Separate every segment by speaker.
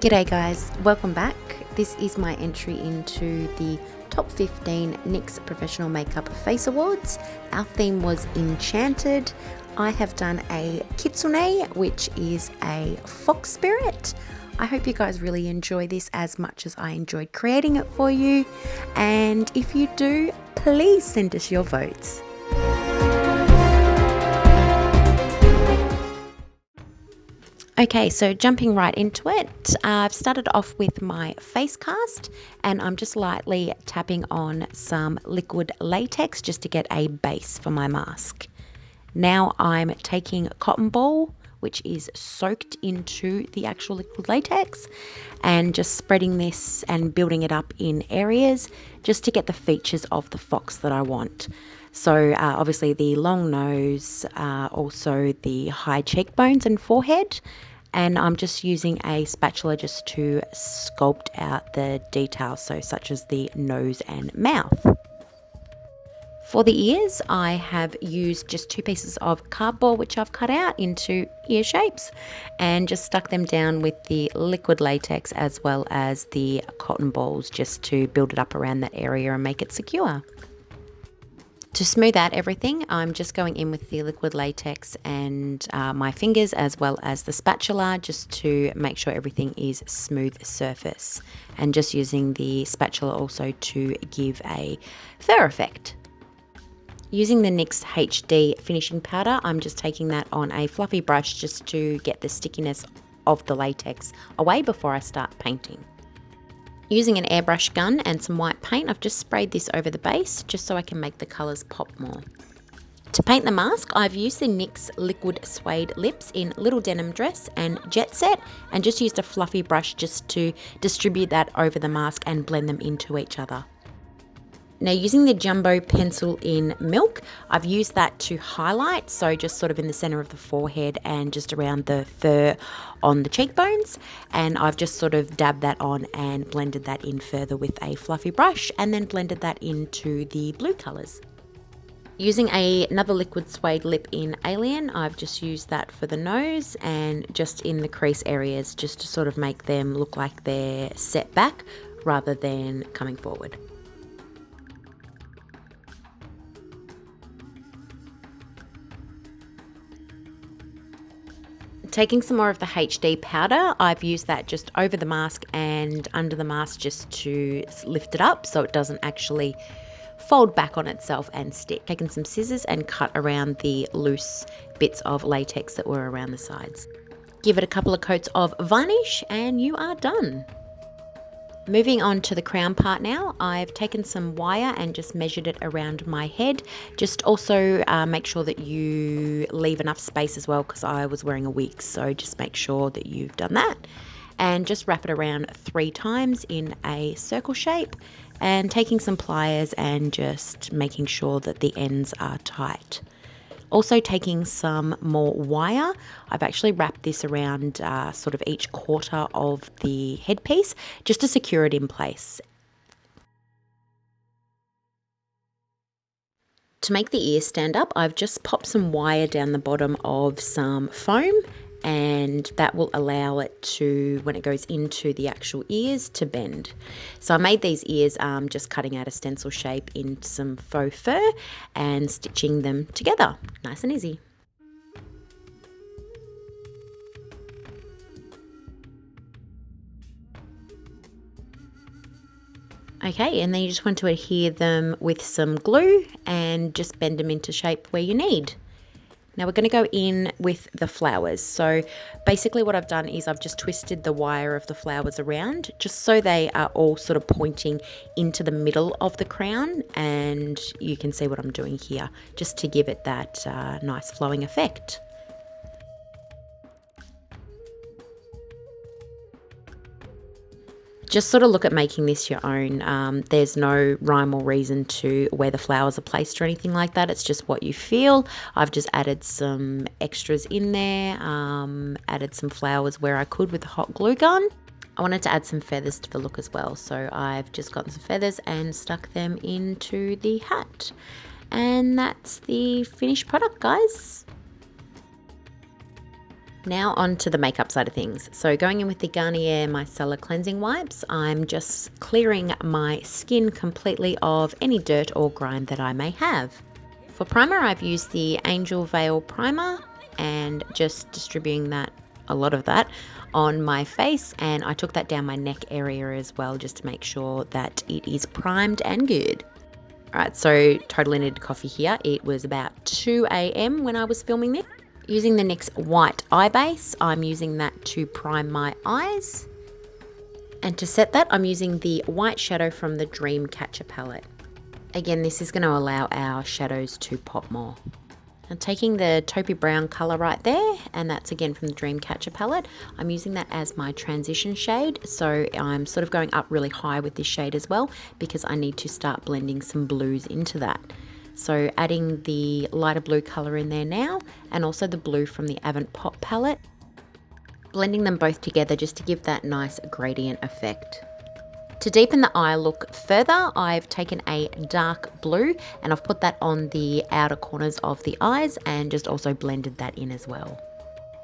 Speaker 1: G'day guys, welcome back. This is my entry into the top 15 NYX Professional Makeup Face Awards. Our theme was Enchanted. I have done a Kitsune, which is a fox spirit. I hope you guys really enjoy this as much as I enjoyed creating it for you. And if you do, please send us your votes. Okay, so jumping right into it, I've started off with my face cast and I'm just lightly tapping on some liquid latex just to get a base for my mask. Now I'm taking cotton ball, which is soaked into the actual liquid latex, and just spreading this and building it up in areas just to get the features of the fox that I want. So obviously the long nose, also the high cheekbones and forehead, and I'm just using a spatula just to sculpt out the details, so such as the nose and mouth. For the ears, I have used just 2 pieces of cardboard which I've cut out into ear shapes and just stuck them down with the liquid latex as well as the cotton balls just to build it up around that area and make it secure. To smooth out everything, I'm just going in with the liquid latex and my fingers as well as the spatula just to make sure everything is smooth surface, and just using the spatula also to give a fur effect. Using the NYX HD finishing powder, I'm just taking that on a fluffy brush just to get the stickiness of the latex away before I start painting. Using an airbrush gun and some white paint, I've just sprayed this over the base just so I can make the colours pop more. To paint the mask, I've used the NYX Liquid Suede Lips in Little Denim Dress and Jet Set, and just used a fluffy brush just to distribute that over the mask and blend them into each other. Now using the Jumbo Pencil in Milk, I've used that to highlight, so just sort of in the center of the forehead and just around the fur on the cheekbones, and I've just sort of dabbed that on and blended that in further with a fluffy brush and then blended that into the blue colors. Using another liquid suede lip in Alien, I've just used that for the nose and just in the crease areas just to sort of make them look like they're set back rather than coming forward. Taking some more of the HD powder, I've used that just over the mask and under the mask just to lift it up so it doesn't actually fold back on itself and stick. Taking some scissors and cut around the loose bits of latex that were around the sides. Give it a couple of coats of varnish and you are done. Moving on to the crown part now, I've taken some wire and just measured it around my head. Just also make sure that you leave enough space as well, because I was wearing a wig, so just make sure that you've done that. And just wrap it around 3 times in a circle shape, and taking some pliers and just making sure that the ends are tight. Also taking some more wire, I've actually wrapped this around sort of each quarter of the headpiece just to secure it in place. To make the ears stand up, I've just popped some wire down the bottom of some foam, and that will allow it to, when it goes into the actual ears, to bend. So I made these ears just cutting out a stencil shape in some faux fur and stitching them together. Nice and easy. Okay, and then you just want to adhere them with some glue and just bend them into shape where you need. Now we're going to go in with the flowers. So basically what I've done is I've just twisted the wire of the flowers around just so they are all sort of pointing into the middle of the crown, and you can see what I'm doing here just to give it that nice flowing effect. Just sort of look at making this your own. There's no rhyme or reason to where the flowers are placed or anything like that. It's just what you feel. I've just added some extras in there, added some flowers where I could with a hot glue gun. I wanted to add some feathers to the look as well, so I've just gotten some feathers and stuck them into the hat. And that's the finished product, guys. Now on to the makeup side of things. So going in with the Garnier Micellar Cleansing Wipes, I'm just clearing my skin completely of any dirt or grime that I may have. For primer, I've used the Angel Veil Primer and just distributing a lot of that on my face, and I took that down my neck area as well just to make sure that it is primed and good. Alright, so totally needed coffee here. It was about 2 a.m. when I was filming this. Using the NYX White Eye Base, I'm using that to prime my eyes. And to set that, I'm using the white shadow from the Dreamcatcher palette. Again, this is going to allow our shadows to pop more. I'm taking the taupey brown colour right there, and that's again from the Dreamcatcher palette. I'm using that as my transition shade, so I'm sort of going up really high with this shade as well because I need to start blending some blues into that. So adding the lighter blue colour in there now, and also the blue from the Avant Pop palette. Blending them both together just to give that nice gradient effect. To deepen the eye look further, I've taken a dark blue and I've put that on the outer corners of the eyes and just also blended that in as well.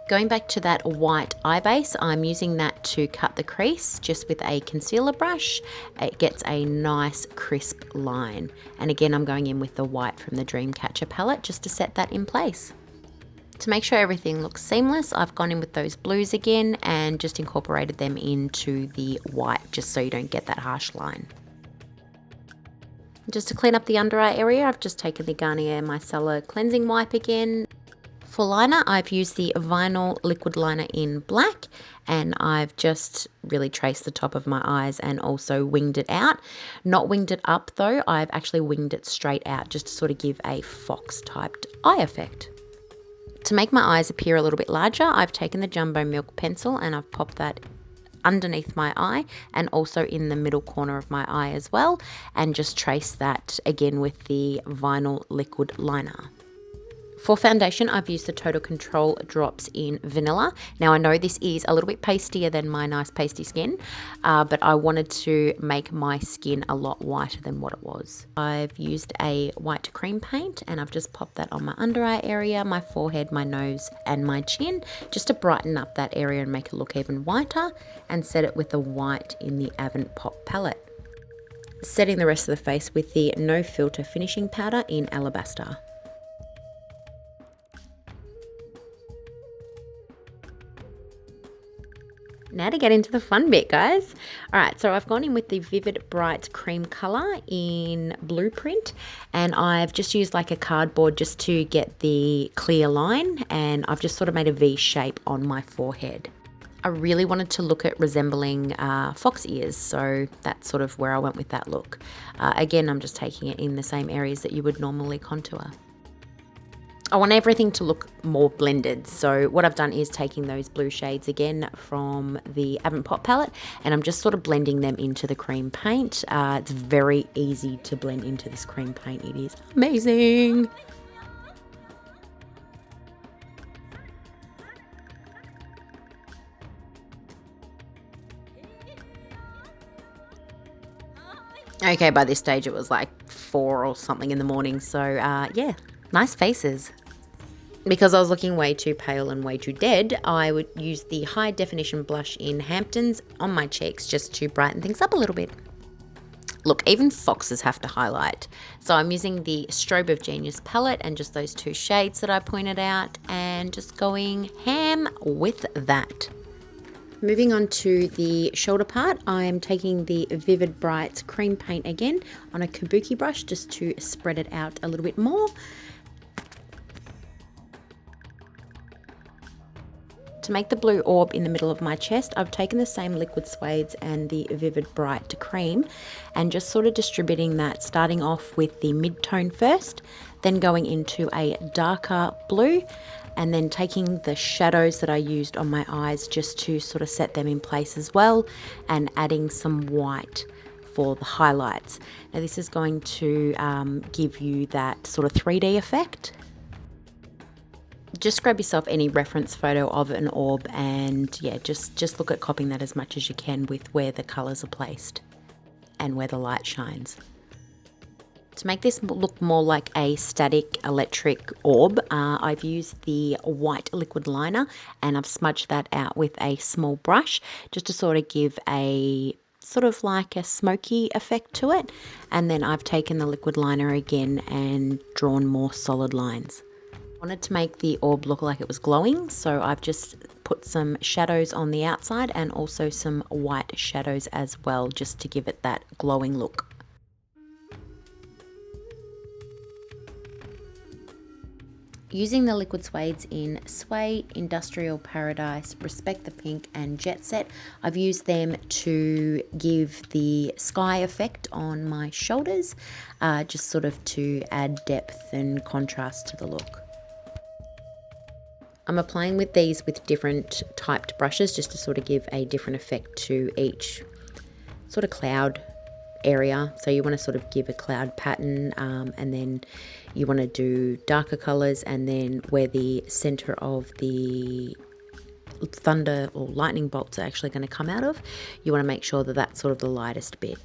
Speaker 1: Going back to that white eye base, I'm using that to cut the crease just with a concealer brush. It gets a nice crisp line. And again, I'm going in with the white from the Dreamcatcher palette just to set that in place. To make sure everything looks seamless, I've gone in with those blues again and just incorporated them into the white just so you don't get that harsh line. Just to clean up the under eye area, I've just taken the Garnier Micellar Cleansing Wipe again. For liner, I've used the Vinyl Liquid Liner in black, and I've just really traced the top of my eyes and also winged it out. Not winged it up though, I've actually winged it straight out just to sort of give a fox typed eye effect. To make my eyes appear a little bit larger, I've taken the Jumbo Milk pencil and I've popped that underneath my eye and also in the middle corner of my eye as well, and just trace that again with the Vinyl Liquid Liner. For foundation, I've used the Total Control Drops in Vanilla. Now I know this is a little bit pastier than my nice pasty skin, but I wanted to make my skin a lot whiter than what it was. I've used a white cream paint and I've just popped that on my under eye area, my forehead, my nose and my chin, just to brighten up that area and make it look even whiter, and set it with the white in the Avant Pop palette. Setting the rest of the face with the No Filter Finishing Powder in Alabaster. Now to get into the fun bit, guys. Alright, so I've gone in with the Vivid Bright Cream Colour in Blueprint, and I've just used like a cardboard just to get the clear line, and I've just sort of made a V shape on my forehead. I really wanted to look at resembling fox ears, so that's sort of where I went with that look. Again, I'm just taking it in the same areas that you would normally contour. I want everything to look more blended, so what I've done is taking those blue shades again from the Avant Pop palette, and I'm just sort of blending them into the cream paint. It's very easy to blend into this cream paint. It is amazing. Okay, by this stage it was like 4 or something in the morning, so yeah, nice faces. Because I was looking way too pale and way too dead, I would use the high definition blush in Hamptons on my cheeks just to brighten things up a little bit. Look, even foxes have to highlight. So I'm using the Strobe of Genius palette and just those 2 shades that I pointed out, and just going ham with that. Moving on to the shoulder part, I'm taking the Vivid Bright cream paint again on a kabuki brush just to spread it out a little bit more. To make the blue orb in the middle of my chest, I've taken the same liquid suedes and the Vivid Bright cream and just sort of distributing that, starting off with the mid-tone first, then going into a darker blue, and then taking the shadows that I used on my eyes just to sort of set them in place as well, and adding some white for the highlights. Now this is going to give you that sort of 3D effect. Just grab yourself any reference photo of an orb and yeah, just look at copying that as much as you can with where the colours are placed and where the light shines. To make this look more like a static electric orb, I've used the white liquid liner and I've smudged that out with a small brush just to sort of give a sort of like a smoky effect to it. And then I've taken the liquid liner again and drawn more solid lines. I wanted to make the orb look like it was glowing, so I've just put some shadows on the outside and also some white shadows as well, just to give it that glowing look. Using the liquid suedes in Sway, Industrial Paradise, Respect the Pink and Jet Set, I've used them to give the sky effect on my shoulders, just sort of to add depth and contrast to the look. I'm applying with these with different typed brushes just to sort of give a different effect to each sort of cloud area. So you want to sort of give a cloud pattern, and then you want to do darker colors, and then where the center of the thunder or lightning bolts are actually going to come out of, you want to make sure that that's sort of the lightest bit.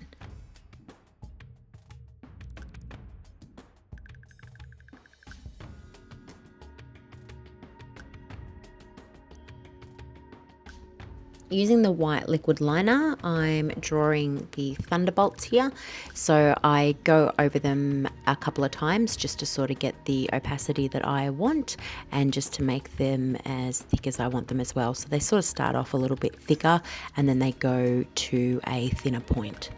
Speaker 1: Using the white liquid liner, I'm drawing the thunderbolts here, so I go over them a couple of times just to sort of get the opacity that I want and just to make them as thick as I want them as well. So they sort of start off a little bit thicker and then they go to a thinner point.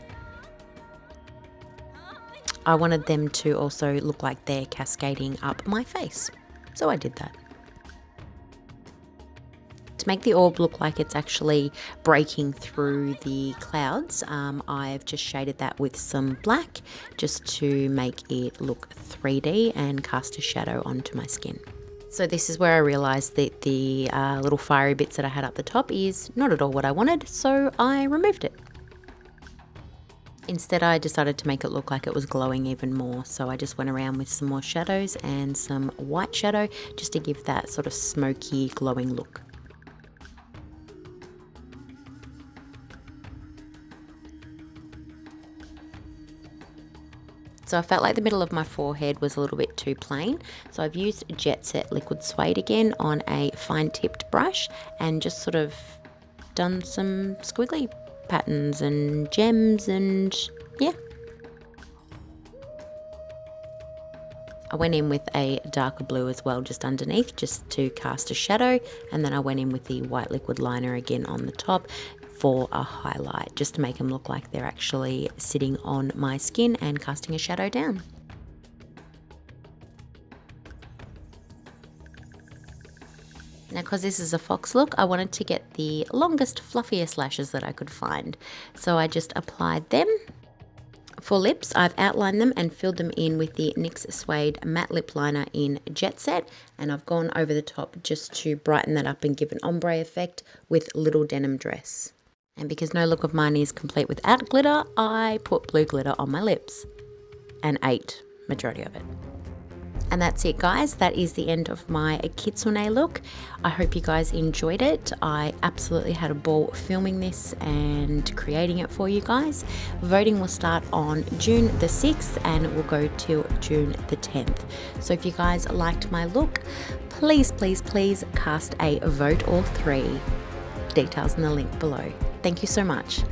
Speaker 1: I wanted them to also look like they're cascading up my face, so I did that. To make the orb look like it's actually breaking through the clouds, I've just shaded that with some black just to make it look 3D and cast a shadow onto my skin. So this is where I realised that the little fiery bits that I had up the top is not at all what I wanted, so I removed it. Instead, I decided to make it look like it was glowing even more, so I just went around with some more shadows and some white shadow just to give that sort of smoky, glowing look. So I felt like the middle of my forehead was a little bit too plain, so I've used Jet Set Liquid Suede again on a fine tipped brush and just sort of done some squiggly patterns and gems, and yeah. I went in with a darker blue as well just underneath just to cast a shadow, and then I went in with the white liquid liner again on the top for a highlight, just to make them look like they're actually sitting on my skin and casting a shadow down. Now, because this is a fox look, I wanted to get the longest, fluffiest lashes that I could find, so I just applied them. For lips, I've outlined them and filled them in with the NYX Suede Matte Lip Liner in Jet Set, and I've gone over the top just to brighten that up and give an ombre effect with Little Denim Dress. And because no look of mine is complete without glitter, I put blue glitter on my lips and ate majority of it. And that's it, guys. That is the end of my Kitsune look. I hope you guys enjoyed it. I absolutely had a ball filming this and creating it for you guys. Voting will start on June the 6th and it will go till June the 10th. So if you guys liked my look, please, please, please cast a vote or 3. Details in the link below. Thank you so much.